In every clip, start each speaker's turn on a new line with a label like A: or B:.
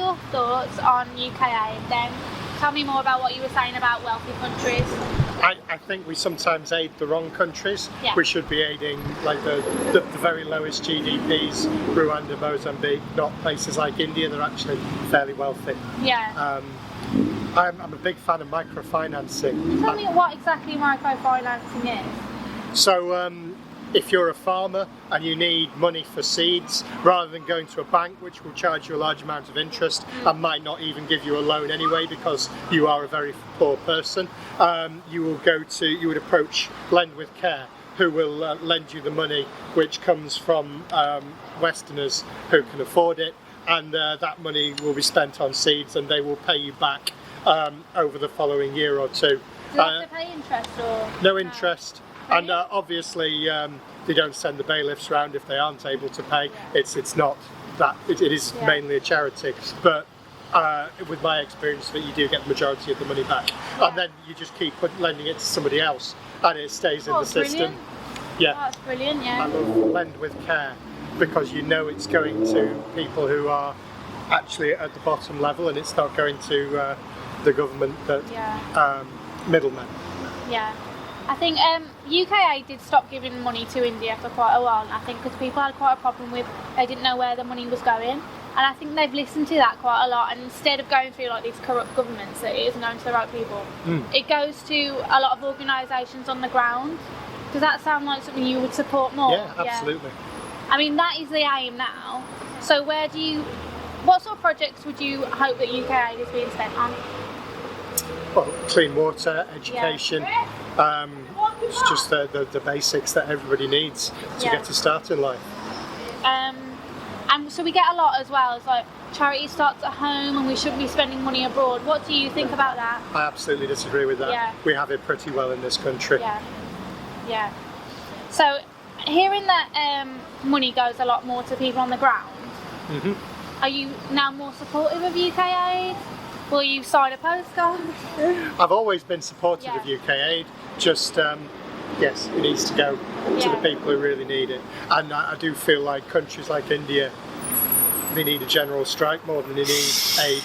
A: your thoughts on UK aid then? Tell me more about what you were saying about wealthy countries.
B: I think we sometimes aid the wrong countries.
A: Yeah.
B: We should be aiding like the very lowest GDPs, Rwanda, Mozambique, not places like India. They're actually fairly wealthy.
A: Yeah.
B: I'm a big fan of microfinancing.
A: Tell me what exactly microfinancing is.
B: So if you're a farmer and you need money for seeds, rather than going to a bank which will charge you a large amount of interest and might not even give you a loan anyway because you are a very poor person, you would approach Lend with Care, who will lend you the money which comes from Westerners who can afford it, and that money will be spent on seeds and they will pay you back over the following year or two.
A: Do you have to pay interest or?
B: No interest. And obviously they don't send the bailiffs around if they aren't able to pay. It's not that, it is mainly a charity, but with my experience that you do get the majority of the money back. And then you just keep lending it to somebody else and it stays in the system.
A: Brilliant.
B: Yeah.
A: That's brilliant, yeah.
B: I love Lend with Care because you know it's going to people who are actually at the bottom level and it's not going to the government that middlemen.
A: Yeah. I think UK aid did stop giving money to India for quite a while, I think, because people had quite a problem with they didn't know where the money was going, and I think they've listened to that quite a lot, and instead of going through like these corrupt governments that it isn't going to the right people, it goes to a lot of organisations on the ground. Does that sound like something you would support more?
B: Yeah, absolutely.
A: I mean, that is the aim now. So what sort of projects would you hope that UK aid is being spent on?
B: Well, clean water, education, it's just the basics that everybody needs to get a start in life.
A: And so we get a lot as well, it's like charity starts at home and we shouldn't be spending money abroad. What do you think about that?
B: I absolutely disagree with that.
A: Yeah.
B: We have it pretty well in this country.
A: Yeah. So hearing that money goes a lot more to people on the ground, are you now more supportive of UK aid? Will you sign a postcard?
B: I've always been supportive of UK aid, just yes, it needs to go to the people who really need it. And I do feel like countries like India, they need a general strike more than they need aid.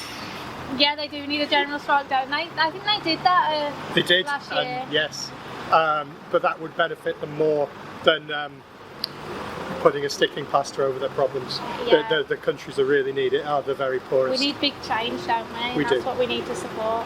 A: Yeah, they do need a general strike, don't they? I think they did that
B: they did,
A: last year.
B: Yes. But that would benefit them more than putting a sticking plaster over their problems.
A: Yeah.
B: The countries that really need it are the very poorest.
A: We need big change, don't we?
B: We
A: That's
B: do.
A: what we need to support.